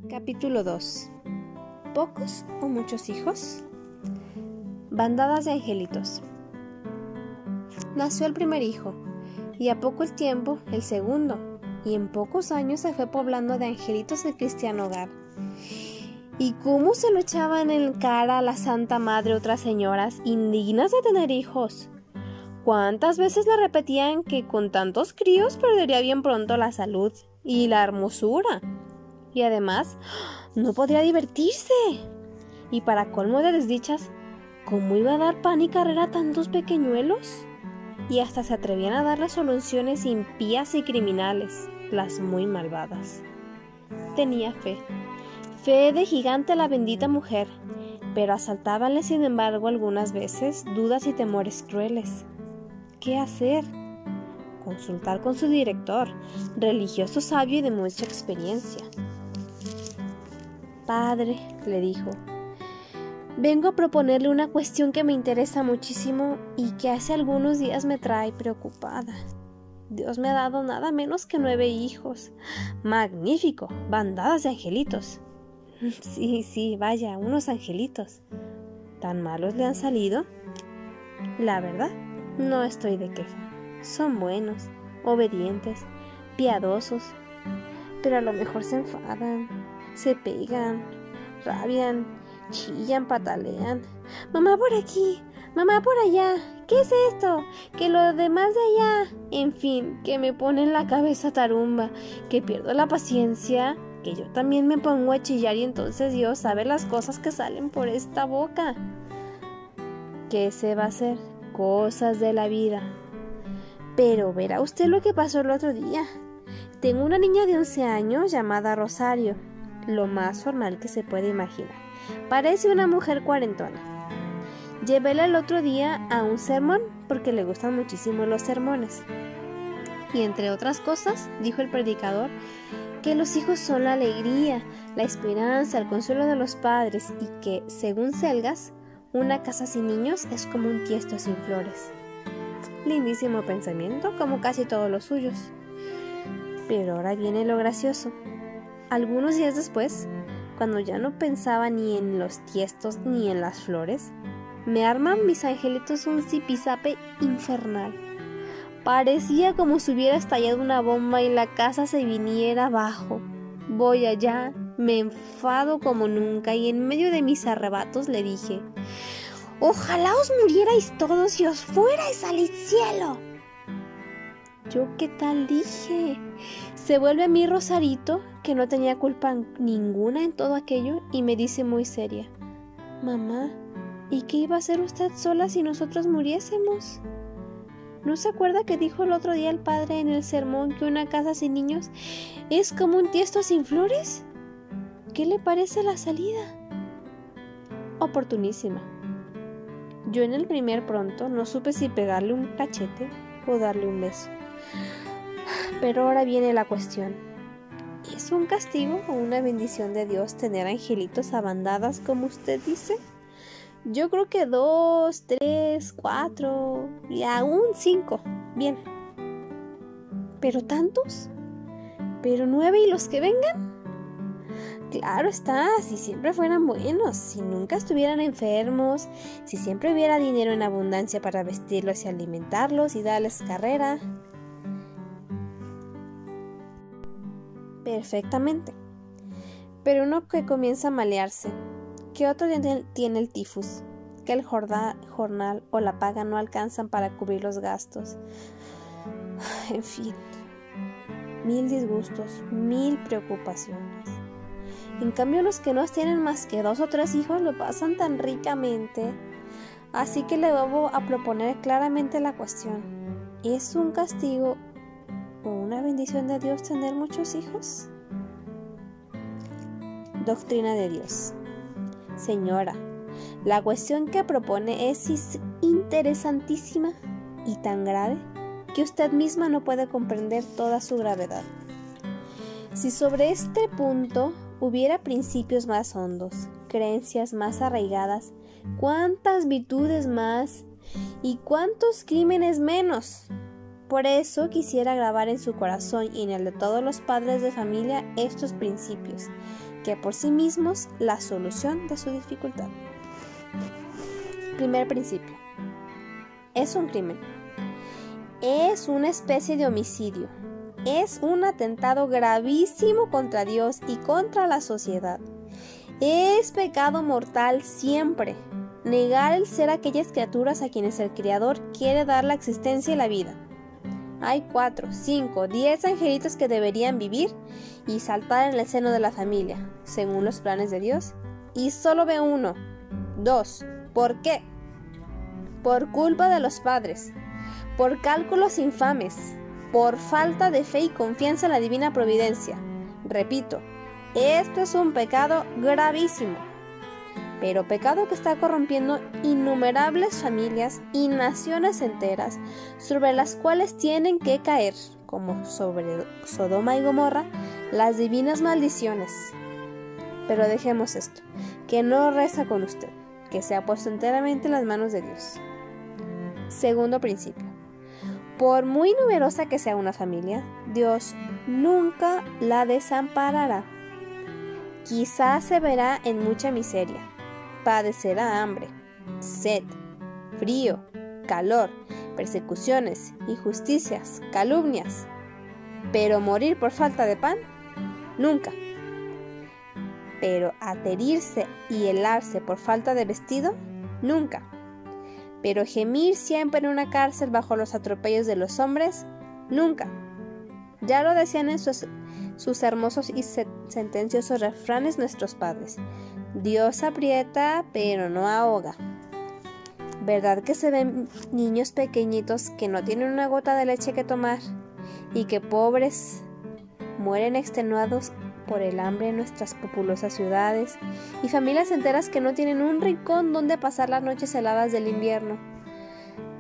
Capítulo 2. ¿Pocos o muchos hijos? Bandadas de angelitos. Nació el primer hijo, y a poco el tiempo el segundo, y en pocos años se fue poblando de angelitos el cristiano hogar. ¿Y cómo se lo echaban en cara a la Santa Madre otras señoras indignas de tener hijos? ¿Cuántas veces le repetían que con tantos críos perdería bien pronto la salud y la hermosura? Y además, no podría divertirse. Y para colmo de desdichas, ¿cómo iba a dar pan y carrera a tantos pequeñuelos? Y hasta se atrevían a darle soluciones impías y criminales, las muy malvadas. Tenía fe de gigante a la bendita mujer, pero asaltábanle sin embargo algunas veces dudas y temores crueles. ¿Qué hacer? Consultar con su director, religioso sabio y de mucha experiencia. Padre, le dijo, vengo a proponerle una cuestión que me interesa muchísimo y que hace algunos días me trae preocupada. Dios me ha dado nada menos que 9 hijos. ¡Magnífico! Bandadas de angelitos. Sí, vaya, unos angelitos. ¿Tan malos le han salido? La verdad, no estoy de queja. Son buenos, obedientes, piadosos, pero a lo mejor se enfadan, se pegan, rabian, chillan, patalean. Mamá por aquí, mamá por allá, ¿qué es esto? Que lo demás de allá. En fin, que me ponen la cabeza tarumba, que pierdo la paciencia, que yo también me pongo a chillar y entonces Dios sabe las cosas que salen por esta boca. ¿Qué se va a hacer? Cosas de la vida. Pero verá usted lo que pasó el otro día. Tengo una niña de 11 años llamada Rosario, lo más formal que se puede imaginar. Parece una mujer cuarentona. Llévela el otro día a un sermón porque le gustan muchísimo los sermones. Y entre otras cosas, dijo el predicador, que los hijos son la alegría, la esperanza, el consuelo de los padres y que, según Selgas, una casa sin niños es como un tiesto sin flores. Lindísimo pensamiento, como casi todos los suyos. Pero ahora viene lo gracioso. Algunos días después, cuando ya no pensaba ni en los tiestos ni en las flores, me arman mis angelitos un zipizape infernal. Parecía como si hubiera estallado una bomba y la casa se viniera abajo. Voy allá, me enfado como nunca y en medio de mis arrebatos le dije: «Ojalá os murierais todos y os fuerais al cielo». ¿Yo qué tal dije? Se vuelve a mí Rosarito, que no tenía culpa ninguna en todo aquello, y me dice muy seria: «Mamá, ¿y qué iba a hacer usted sola si nosotros muriésemos? ¿No se acuerda que dijo el otro día el padre en el sermón que una casa sin niños es como un tiesto sin flores? ¿Qué le parece la salida?» Oportunísima. Yo en el primer pronto no supe si pegarle un cachete o darle un beso. Pero ahora viene la cuestión. ¿Es un castigo o una bendición de Dios tener angelitos a bandadas, como usted dice? Yo creo que 2, 3, 4 y aún 5. Bien. ¿Pero tantos? ¿Pero 9 y los que vengan? Claro está, si siempre fueran buenos, si nunca estuvieran enfermos, si siempre hubiera dinero en abundancia para vestirlos y alimentarlos y darles carrera. Perfectamente. Pero uno que comienza a malearse, que otro tiene el tifus, que el jornal o la paga no alcanzan para cubrir los gastos. En fin, 1000 disgustos, 1000 preocupaciones. En cambio, los que no tienen más que 2 o 3 hijos lo pasan tan ricamente. Así que le debo a proponer claramente la cuestión. ¿Es un castigo o una bendición de Dios tener muchos hijos? Doctrina de Dios. Señora, la cuestión que propone es interesantísima y tan grave que usted misma no puede comprender toda su gravedad. Si sobre este punto hubiera principios más hondos, creencias más arraigadas, ¿cuántas virtudes más y cuántos crímenes menos? Por eso quisiera grabar en su corazón y en el de todos los padres de familia estos principios, que por sí mismos la solución de su dificultad. Primer principio. Es un crimen. Es una especie de homicidio. Es un atentado gravísimo contra Dios y contra la sociedad. Es pecado mortal siempre. Negar el ser aquellas criaturas a quienes el Creador quiere dar la existencia y la vida. Hay 4, 5, 10 angelitos que deberían vivir y saltar en el seno de la familia, según los planes de Dios, y solo ve uno. 2. ¿Por qué? Por culpa de los padres, por cálculos infames, por falta de fe y confianza en la divina providencia. Repito, esto es un pecado gravísimo, pero pecado que está corrompiendo innumerables familias y naciones enteras, sobre las cuales tienen que caer, como sobre Sodoma y Gomorra, las divinas maldiciones. Pero dejemos esto, que no reza con usted, que se ha puesto enteramente en las manos de Dios. Segundo principio. Por muy numerosa que sea una familia, Dios nunca la desamparará. Quizás se verá en mucha miseria, padecerá hambre, sed, frío, calor, persecuciones, injusticias, calumnias, pero morir por falta de pan, nunca. Pero aterirse y helarse por falta de vestido, nunca. Pero gemir siempre en una cárcel bajo los atropellos de los hombres, nunca. Ya lo decían en sus hermosos y sentenciosos refranes nuestros padres. Dios aprieta, pero no ahoga. ¿Verdad que se ven niños pequeñitos que no tienen una gota de leche que tomar y que pobres mueren extenuados por el hambre en nuestras populosas ciudades, y familias enteras que no tienen un rincón donde pasar las noches heladas del invierno?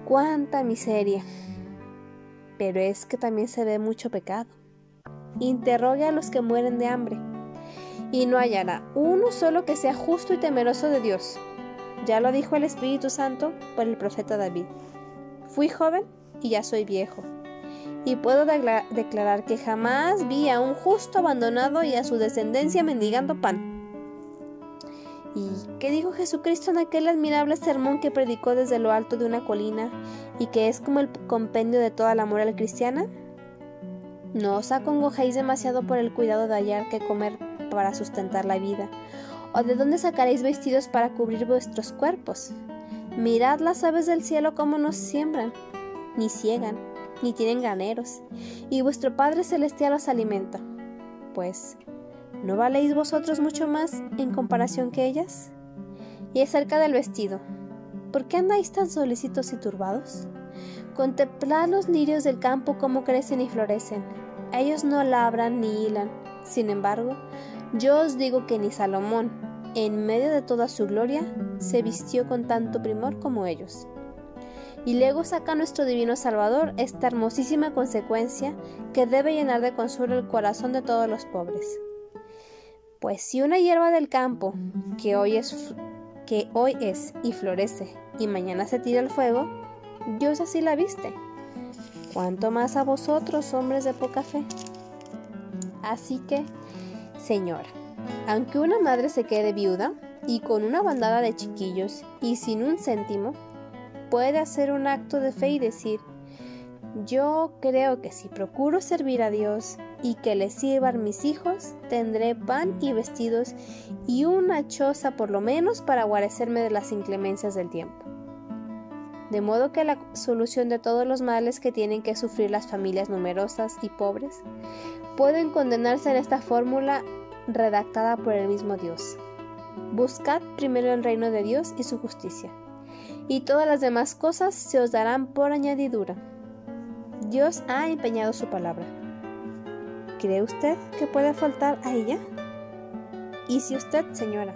¡Cuánta miseria! Pero es que también se ve mucho pecado. Interrogue a los que mueren de hambre, y no hallará uno solo que sea justo y temeroso de Dios. Ya lo dijo el Espíritu Santo por el profeta David. Fui joven y ya soy viejo, y puedo declarar que jamás vi a un justo abandonado y a su descendencia mendigando pan. ¿Y qué dijo Jesucristo en aquel admirable sermón que predicó desde lo alto de una colina y que es como el compendio de toda la moral cristiana? No os acongojéis demasiado por el cuidado de hallar qué comer para sustentar la vida, o de dónde sacaréis vestidos para cubrir vuestros cuerpos. Mirad las aves del cielo cómo no siembran, ni siegan, ni tienen graneros, y vuestro Padre Celestial los alimenta. Pues, ¿no valéis vosotros mucho más en comparación que ellas? Y acerca del vestido, ¿por qué andáis tan solicitos y turbados? Contemplad los lirios del campo cómo crecen y florecen. Ellos no labran ni hilan. Sin embargo, yo os digo que ni Salomón, en medio de toda su gloria, se vistió con tanto primor como ellos. Y luego saca nuestro divino Salvador esta hermosísima consecuencia que debe llenar de consuelo el corazón de todos los pobres. Pues si una hierba del campo, que hoy es y florece, y mañana se tira al fuego, Dios así la viste. ¿Cuánto más a vosotros, hombres de poca fe? Así que, señora, aunque una madre se quede viuda y con una bandada de chiquillos y sin un céntimo, puede hacer un acto de fe y decir: yo creo que si procuro servir a Dios y que le sirvan mis hijos, tendré pan y vestidos y una choza por lo menos para guarecerme de las inclemencias del tiempo. De modo que la solución de todos los males que tienen que sufrir las familias numerosas y pobres pueden condenarse en esta fórmula redactada por el mismo Dios: buscad primero el reino de Dios y su justicia, y todas las demás cosas se os darán por añadidura. Dios ha empeñado su palabra. ¿Cree usted que puede faltar a ella? Y si usted, señora,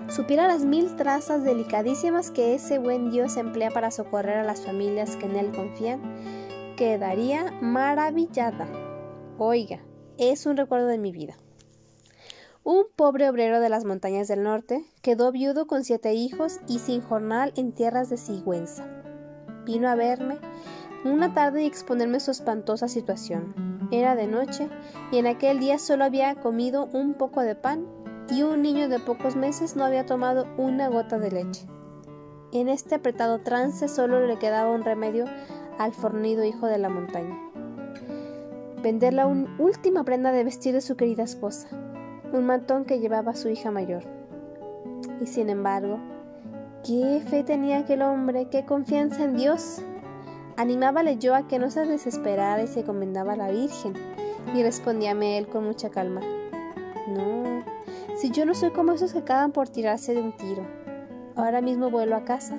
supiera las 1000 trazas delicadísimas que ese buen Dios emplea para socorrer a las familias que en él confían, quedaría maravillada. Oiga, es un recuerdo de mi vida. Un pobre obrero de las montañas del norte quedó viudo con 7 hijos y sin jornal en tierras de Sigüenza. Vino a verme, una tarde y exponerme su espantosa situación. Era de noche y en aquel día solo había comido un poco de pan y un niño de pocos meses no había tomado una gota de leche. En este apretado trance solo le quedaba un remedio al fornido hijo de la montaña: vender la última prenda de vestir de su querida esposa, un mantón que llevaba su hija mayor. Y sin embargo, qué fe tenía aquel hombre, qué confianza en Dios. Animábale yo a que no se desesperara y se encomendaba a la Virgen, y respondíame él con mucha calma: no, si yo no soy como esos que acaban por tirarse de un tiro. Ahora mismo vuelvo a casa,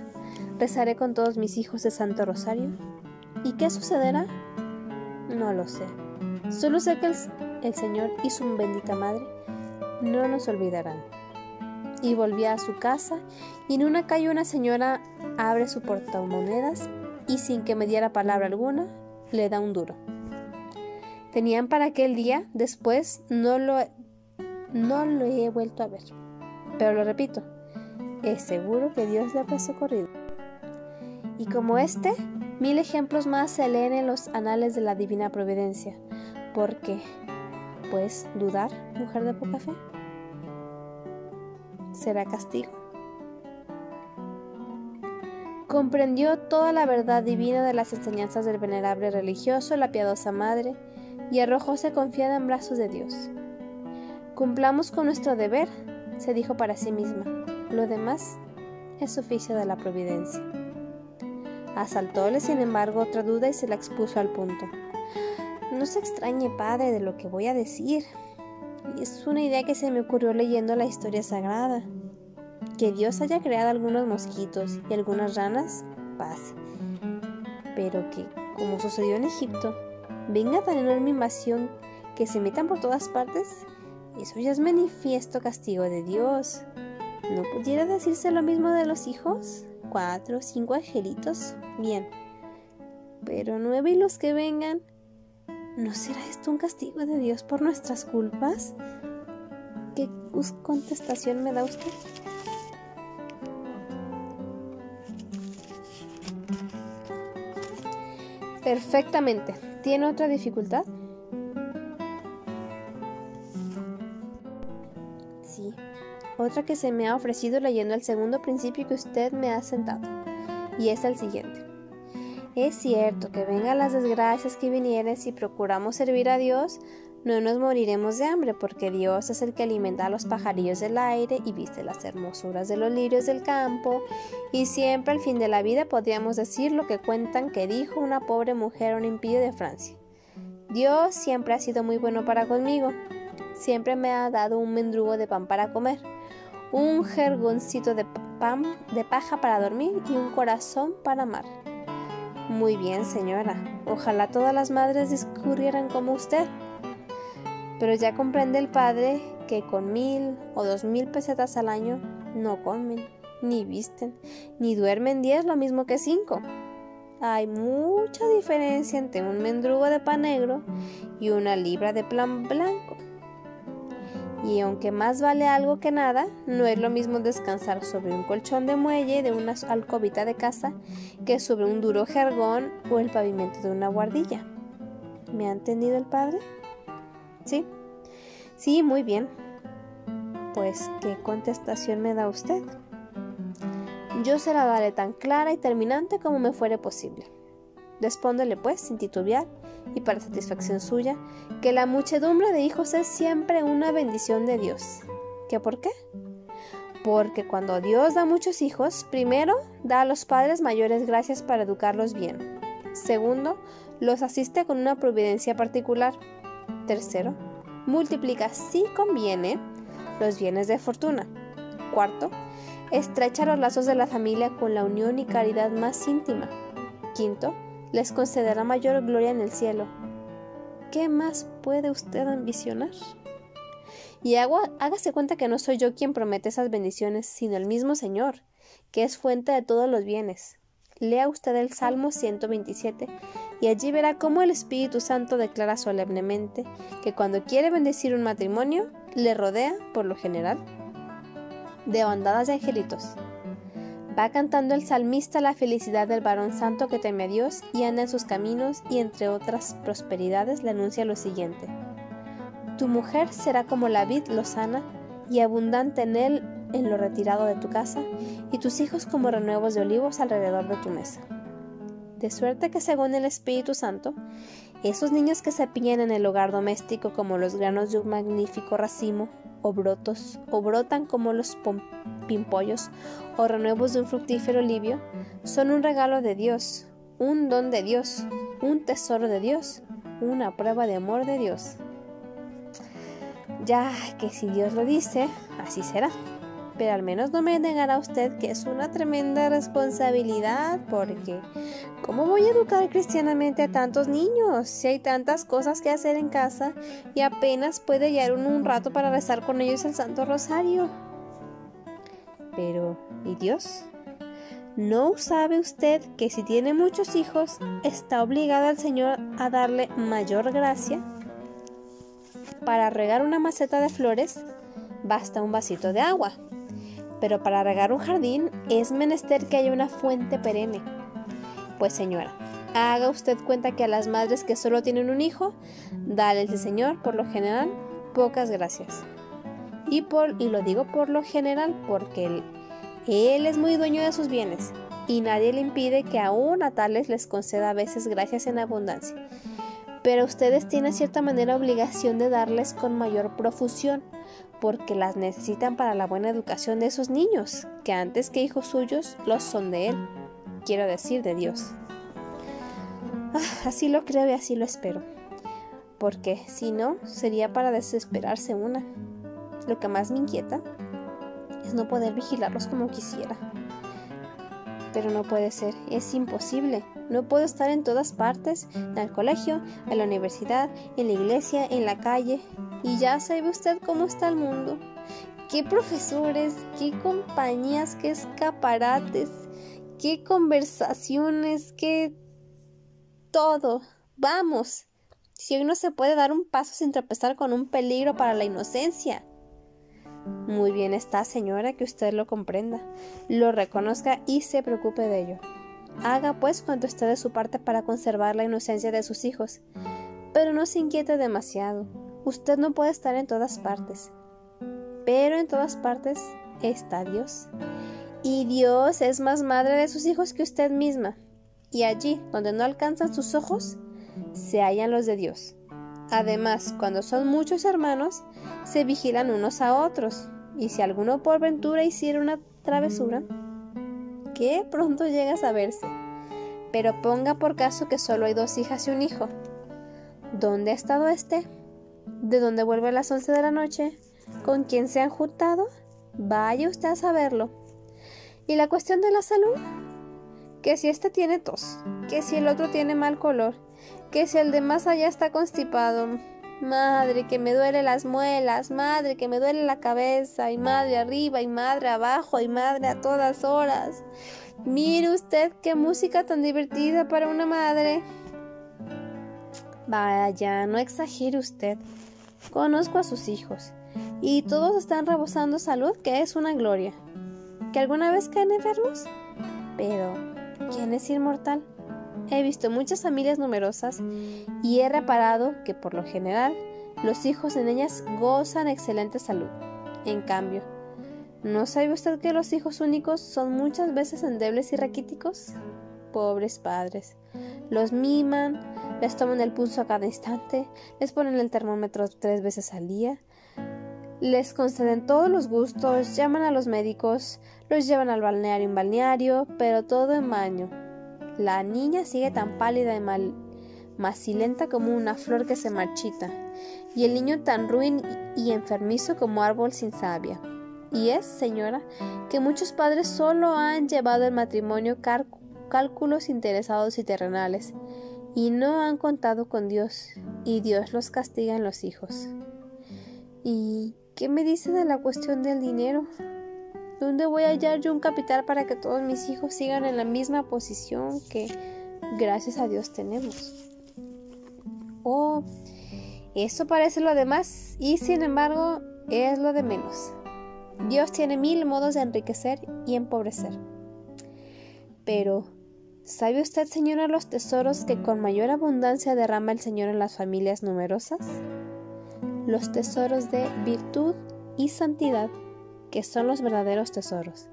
rezaré con todos mis hijos el Santo Rosario. ¿Y qué sucederá? No lo sé. Solo sé que el Señor y su bendita Madre no nos olvidarán. Y volví a su casa, y en una calle una señora abre su portamonedas y sin que me diera palabra alguna, le da un duro. Tenían para aquel día, después no lo he vuelto a ver. Pero lo repito, es seguro que Dios le habrá socorrido. Y como este, 1000 ejemplos más se leen en los anales de la divina providencia. Porque, ¿puedes dudar, mujer de poca fe? ¿Será castigo? Comprendió toda la verdad divina de las enseñanzas del venerable religioso, la piadosa madre, y arrojóse confiada en brazos de Dios. Cumplamos con nuestro deber, se dijo para sí misma. Lo demás es oficio de la providencia. Asaltóle, sin embargo, otra duda y se la expuso al punto. No se extrañe, padre, de lo que voy a decir. Es una idea que se me ocurrió leyendo la historia sagrada. Que Dios haya creado algunos mosquitos y algunas ranas, pase. Pero que, como sucedió en Egipto, venga tan enorme invasión que se metan por todas partes, eso ya es manifiesto castigo de Dios. ¿No pudiera decirse lo mismo de los hijos? 4 o 5 angelitos, bien. Pero 9 y los que vengan, ¿no será esto un castigo de Dios por nuestras culpas? ¿Qué contestación me da usted? Perfectamente. ¿Tiene otra dificultad? Sí. Otra que se me ha ofrecido leyendo el segundo principio que usted me ha sentado. Y es el siguiente. Es cierto que vengan las desgracias que vinieren si procuramos servir a Dios, no nos moriremos de hambre, porque Dios es el que alimenta a los pajarillos del aire y viste las hermosuras de los lirios del campo, y siempre al fin de la vida podríamos decir lo que cuentan que dijo una pobre mujer a un impío de Francia: Dios siempre ha sido muy bueno para conmigo, siempre me ha dado un mendrugo de pan para comer, un jergoncito de paja para dormir y un corazón para amar. Muy bien, señora, ojalá todas las madres discurrieran como usted. Pero ya comprende el padre que con 1000 o 2000 pesetas al año no comen, ni visten, ni duermen 10 lo mismo que 5. Hay mucha diferencia entre un mendrugo de pan negro y una libra de pan blanco. Y aunque más vale algo que nada, no es lo mismo descansar sobre un colchón de muelle de una alcobita de casa que sobre un duro jergón o el pavimento de una guardilla. ¿Me ha entendido el padre? ¿Sí? Sí, muy bien. Pues, ¿qué contestación me da usted? Yo se la daré tan clara y terminante como me fuere posible. Respóndele, pues, sin titubear, y para satisfacción suya, que la muchedumbre de hijos es siempre una bendición de Dios. ¿Qué por qué? Porque cuando Dios da muchos hijos, primero, da a los padres mayores gracias para educarlos bien. Segundo, los asiste con una providencia particular. Tercero, multiplica, si conviene, los bienes de fortuna. Cuarto, estrecha los lazos de la familia con la unión y caridad más íntima. Quinto, les concederá mayor gloria en el cielo. ¿Qué más puede usted ambicionar? Y hágase cuenta que no soy yo quien promete esas bendiciones, sino el mismo Señor, que es fuente de todos los bienes. Lea usted el Salmo 127 y allí verá cómo el Espíritu Santo declara solemnemente que cuando quiere bendecir un matrimonio, le rodea, por lo general, de bandadas de angelitos. Va cantando el salmista la felicidad del varón santo que teme a Dios y anda en sus caminos, y entre otras prosperidades le anuncia lo siguiente: tu mujer será como la vid lozana y abundante en lo retirado de tu casa, y tus hijos como renuevos de olivos alrededor de tu mesa. De suerte que según el Espíritu Santo, esos niños que se pillan en el hogar doméstico como los granos de un magnífico racimo, o brotan como los pimpollos, o renuevos de un fructífero olivio, son un regalo de Dios, un don de Dios, un tesoro de Dios, una prueba de amor de Dios. Ya que si Dios lo dice, así será. Pero al menos no me negará usted que es una tremenda responsabilidad, porque ¿cómo voy a educar cristianamente a tantos niños si hay tantas cosas que hacer en casa y apenas puede hallar un rato para rezar con ellos el Santo Rosario? Pero, ¿y Dios? ¿No sabe usted que si tiene muchos hijos, está obligado al Señor a darle mayor gracia? Para regar una maceta de flores, basta un vasito de agua. Pero para regar un jardín es menester que haya una fuente perenne. Pues señora, haga usted cuenta que a las madres que solo tienen un hijo, dale el Señor, por lo general, pocas gracias. Y lo digo por lo general porque él es muy dueño de sus bienes, y nadie le impide que aún a tales les conceda a veces gracias en abundancia. Pero ustedes tienen cierta manera obligación de darles con mayor profusión, porque las necesitan para la buena educación de esos niños, que antes que hijos suyos los son de Él, quiero decir de Dios. Así lo creo y así lo espero, porque si no, sería para desesperarse una. Lo que más me inquieta es no poder vigilarlos como quisiera. Pero no puede ser, es imposible. No puedo estar en todas partes, en el colegio, en la universidad, en la iglesia, en la calle. Y ya sabe usted cómo está el mundo. Qué profesores, qué compañías, qué escaparates, qué conversaciones, qué todo. Vamos, si hoy no se puede dar un paso sin tropezar con un peligro para la inocencia. Muy bien está, señora, que usted lo comprenda, lo reconozca y se preocupe de ello. Haga pues cuanto esté de su parte para conservar la inocencia de sus hijos, pero no se inquiete demasiado. Usted no puede estar en todas partes, pero en todas partes está Dios. Y Dios es más madre de sus hijos que usted misma, y allí donde no alcanzan sus ojos, se hallan los de Dios. Además, cuando son muchos hermanos, se vigilan unos a otros, y si alguno por ventura hiciera una travesura, que pronto llega a saberse. Pero ponga por caso que solo hay 2 hijas y un hijo. ¿Dónde ha estado este? ¿De dónde vuelve a las 11 de la noche? ¿Con quién se han juntado? Vaya usted a saberlo. ¿Y la cuestión de la salud? Que si este tiene tos, que si el otro tiene mal color, que si el de más allá está constipado. Madre, que me duele las muelas, madre, que me duele la cabeza, y madre arriba, y madre abajo, y madre a todas horas. Mire usted qué música tan divertida para una madre. Vaya, no exagere usted. Conozco a sus hijos, y todos están rebosando salud, que es una gloria. ¿Que alguna vez caen enfermos? Pero, ¿quién es inmortal? He visto muchas familias numerosas y he reparado que por lo general los hijos en ellas gozan excelente salud. En cambio, ¿no sabe usted que los hijos únicos son muchas veces endebles y raquíticos? Pobres padres. Los miman, les toman el pulso a cada instante, les ponen el termómetro 3 veces al día, les conceden todos los gustos, llaman a los médicos, los llevan al balneario en balneario, pero todo en baño. La niña sigue tan pálida y macilenta como una flor que se marchita, y el niño tan ruin y enfermizo como árbol sin savia. Y es, señora, que muchos padres solo han llevado el matrimonio cálculos interesados y terrenales, y no han contado con Dios, y Dios los castiga en los hijos. ¿Y qué me dice de la cuestión del dinero? ¿Dónde voy a hallar yo un capital para que todos mis hijos sigan en la misma posición que, gracias a Dios, tenemos? Oh, eso parece lo demás y, sin embargo, es lo de menos. Dios tiene 1000 modos de enriquecer y empobrecer. Pero, ¿sabe usted, señora, los tesoros que con mayor abundancia derrama el Señor en las familias numerosas? Los tesoros de virtud y santidad, que son los verdaderos tesoros.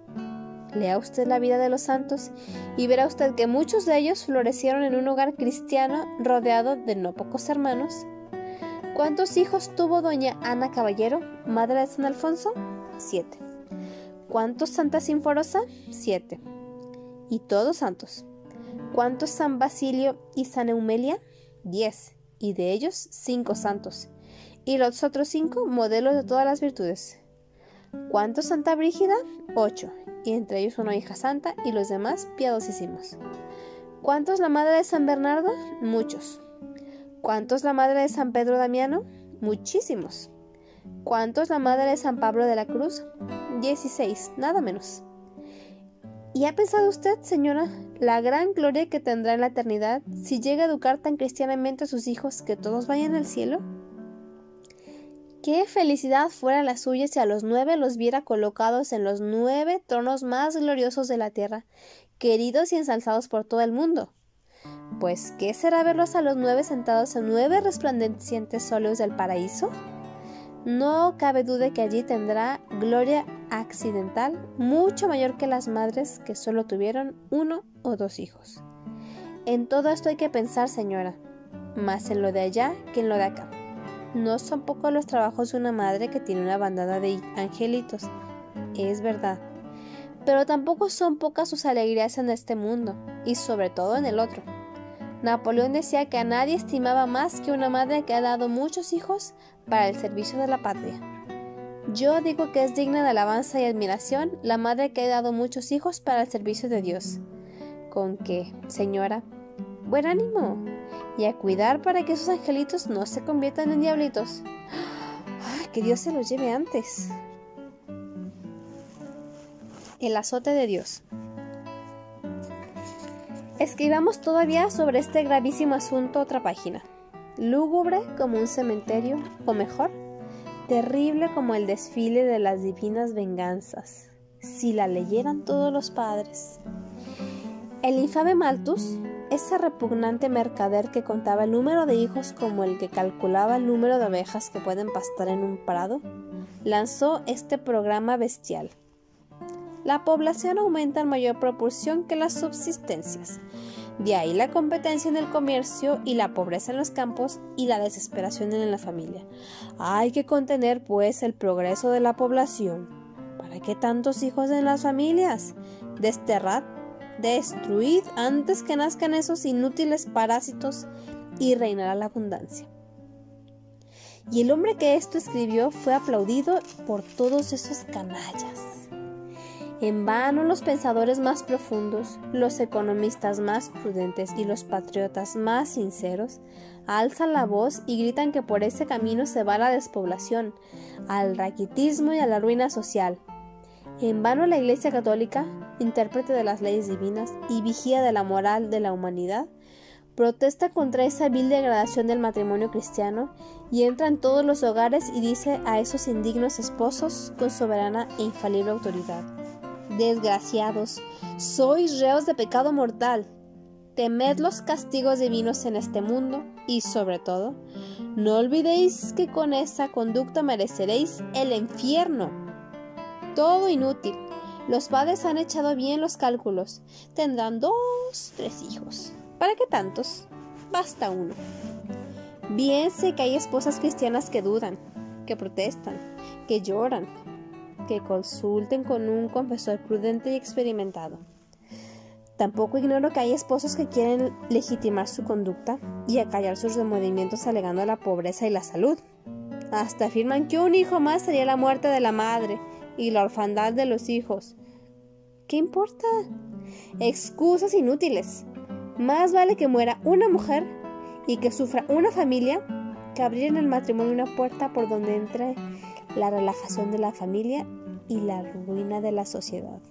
Lea usted la vida de los santos y verá usted que muchos de ellos florecieron en un hogar cristiano rodeado de no pocos hermanos. ¿Cuántos hijos tuvo doña Ana Caballero, madre de San Alfonso? 7. ¿Cuántos Santa Sinforosa? 7. Y todos santos. ¿Cuántos San Basilio y San Eumelia? 10. Y de ellos 5 santos. Y los otros 5 modelos de todas las virtudes. ¿Cuántos Santa Brígida? 8. Y entre ellos una hija santa y los demás piadosísimos. ¿Cuántos la madre de San Bernardo? Muchos. ¿Cuántos la madre de San Pedro Damiano? Muchísimos. ¿Cuántos la madre de San Pablo de la Cruz? 16, nada menos. ¿Y ha pensado usted, señora, la gran gloria que tendrá en la eternidad si llega a educar tan cristianamente a sus hijos que todos vayan al cielo? ¡Qué felicidad fuera la suya si a los 9 los viera colocados en los 9 tronos más gloriosos de la tierra, queridos y ensalzados por todo el mundo! Pues, ¿qué será verlos a los 9 sentados en 9 resplandecientes óleos del paraíso? No cabe duda que allí tendrá gloria accidental mucho mayor que las madres que solo tuvieron 1 o 2 hijos. En todo esto hay que pensar, señora, más en lo de allá que en lo de acá. No son pocos los trabajos de una madre que tiene una bandada de angelitos, es verdad, pero tampoco son pocas sus alegrías en este mundo, y sobre todo en el otro. Napoleón decía que a nadie estimaba más que una madre que ha dado muchos hijos para el servicio de la patria. Yo digo que es digna de alabanza y admiración la madre que ha dado muchos hijos para el servicio de Dios. Con que, señora, buen ánimo, y a cuidar para que esos angelitos no se conviertan en diablitos. ¡Ay, que Dios se los lleve antes! El azote de Dios. Escribamos todavía sobre este gravísimo asunto otra página. Lúgubre como un cementerio, o mejor, terrible como el desfile de las divinas venganzas, si la leyeran todos los padres. El infame Malthus, ese repugnante mercader que contaba el número de hijos como el que calculaba el número de ovejas que pueden pastar en un prado, lanzó este programa bestial. La población aumenta en mayor proporción que las subsistencias. De ahí la competencia en el comercio y la pobreza en los campos y la desesperación en la familia. Hay que contener, pues, el progreso de la población. ¿Para qué tantos hijos en las familias? Desterrad, destruid antes que nazcan esos inútiles parásitos y reinará la abundancia. Y el hombre que esto escribió fue aplaudido por todos esos canallas. En vano los pensadores más profundos, los economistas más prudentes y los patriotas más sinceros alzan la voz y gritan que por ese camino se va la despoblación, al raquitismo y a la ruina social. En vano la Iglesia Católica, intérprete de las leyes divinas y vigía de la moral de la humanidad, protesta contra esa vil degradación del matrimonio cristiano y entra en todos los hogares y dice a esos indignos esposos con soberana e infalible autoridad: desgraciados, sois reos de pecado mortal. Temed los castigos divinos en este mundo y, sobre todo, no olvidéis que con esa conducta mereceréis el infierno. Todo inútil. Los padres han echado bien los cálculos. Tendrán 2, 3 hijos. ¿Para qué tantos? Basta uno. Bien sé que hay esposas cristianas que dudan, que protestan, que lloran, que consulten con un confesor prudente y experimentado. Tampoco ignoro que hay esposos que quieren legitimar su conducta y acallar sus remordimientos alegando la pobreza y la salud. Hasta afirman que un hijo más sería la muerte de la madre y la orfandad de los hijos. ¿Qué importa? Excusas inútiles. Más vale que muera una mujer y que sufra una familia que abrir en el matrimonio una puerta por donde entre la relajación de la familia y la ruina de la sociedad.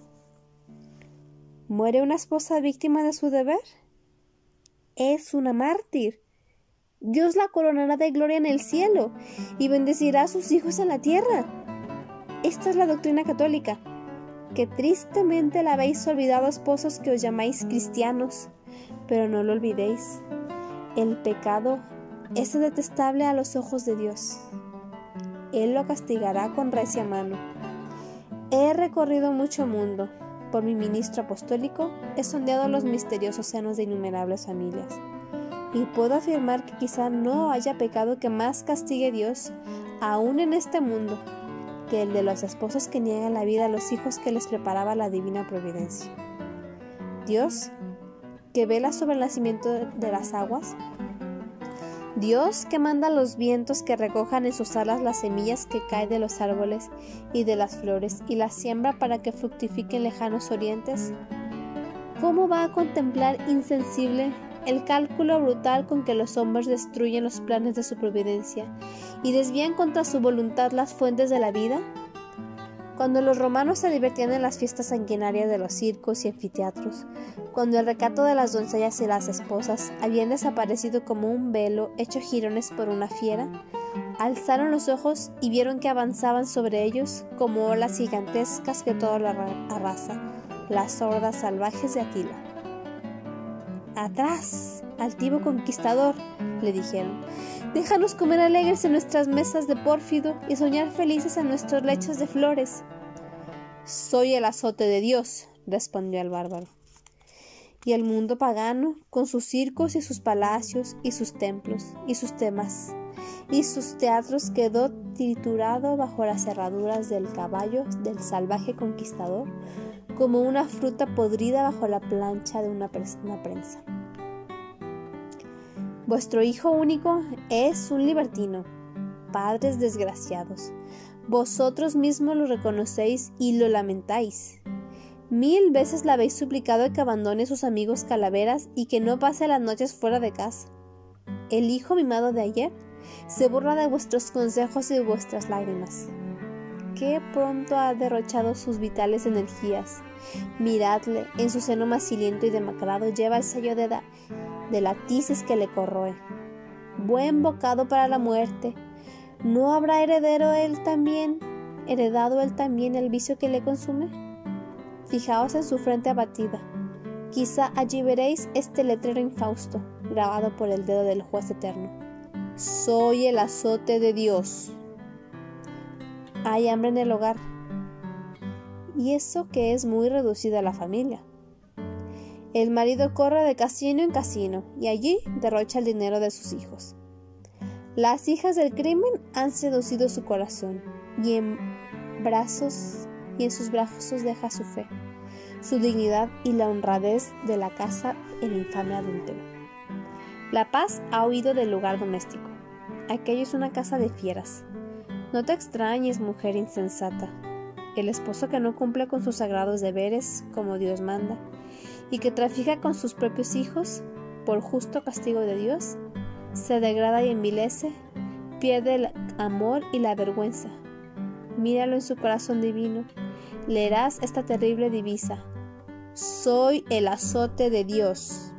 ¿Muere una esposa víctima de su deber? Es una mártir. Dios la coronará de gloria en el cielo y bendecirá a sus hijos en la tierra. Esta es la doctrina católica. que tristemente la habéis olvidado, esposos que os llamáis cristianos, pero no lo olvidéis. El pecado es detestable a los ojos de Dios. Él lo castigará con recia mano. He recorrido mucho mundo. Por mi ministro apostólico, he sondeado los misteriosos senos de innumerables familias. Y puedo afirmar que quizá no haya pecado que más castigue Dios, aún en este mundo, que el de los esposos que niegan la vida a los hijos que les preparaba la divina providencia. Dios, que vela sobre el nacimiento de las aguas, Dios que manda los vientos que recojan en sus alas las semillas que caen de los árboles y de las flores y las siembra para que fructifiquen lejanos orientes, ¿cómo va a contemplar insensible el cálculo brutal con que los hombres destruyen los planes de su providencia y desvían contra su voluntad las fuentes de la vida? Cuando los romanos se divertían en las fiestas sanguinarias de los circos y anfiteatros, cuando el recato de las doncellas y las esposas habían desaparecido como un velo hecho jirones por una fiera, alzaron los ojos y vieron que avanzaban sobre ellos como olas gigantescas que todo lo arrasa, las hordas salvajes de Atila. «¡Atrás, altivo conquistador!», le dijeron. «Déjanos comer alegres en nuestras mesas de pórfido y soñar felices en nuestros lechos de flores». «Soy el azote de Dios», respondió el bárbaro. Y el mundo pagano, con sus circos y sus palacios y sus templos y sus temas y sus teatros, quedó triturado bajo las cerraduras del caballo del salvaje conquistador, como una fruta podrida bajo la plancha de una prensa. Vuestro hijo único es un libertino, padres desgraciados. Vosotros mismos lo reconocéis y lo lamentáis. 1000 veces le habéis suplicado que abandone sus amigos calaveras y que no pase las noches fuera de casa. El hijo mimado de ayer se burla de vuestros consejos y de vuestras lágrimas. Qué pronto ha derrochado sus vitales energías. Miradle, en su seno maciliento y demacrado lleva el sello de la tisis que le corroe. Buen bocado para la muerte. ¿No habrá heredado él también el vicio que le consume? Fijaos en su frente abatida. Quizá allí veréis este letrero infausto, grabado por el dedo del juez eterno. Soy el azote de Dios. Hay hambre en el hogar. Y eso que es muy reducida la familia. El marido corre de casino en casino y allí derrocha el dinero de sus hijos. Las hijas del crimen han seducido su corazón y en sus brazos deja su fe, su dignidad y la honradez de la casa el infame adúltero. La paz ha huido del lugar doméstico. Aquello es una casa de fieras. No te extrañes, mujer insensata. El esposo que no cumple con sus sagrados deberes como Dios manda y que trafica con sus propios hijos por justo castigo de Dios, se degrada y envilece, pierde el amor y la vergüenza. Míralo en su corazón divino, leerás esta terrible divisa: soy el azote de Dios.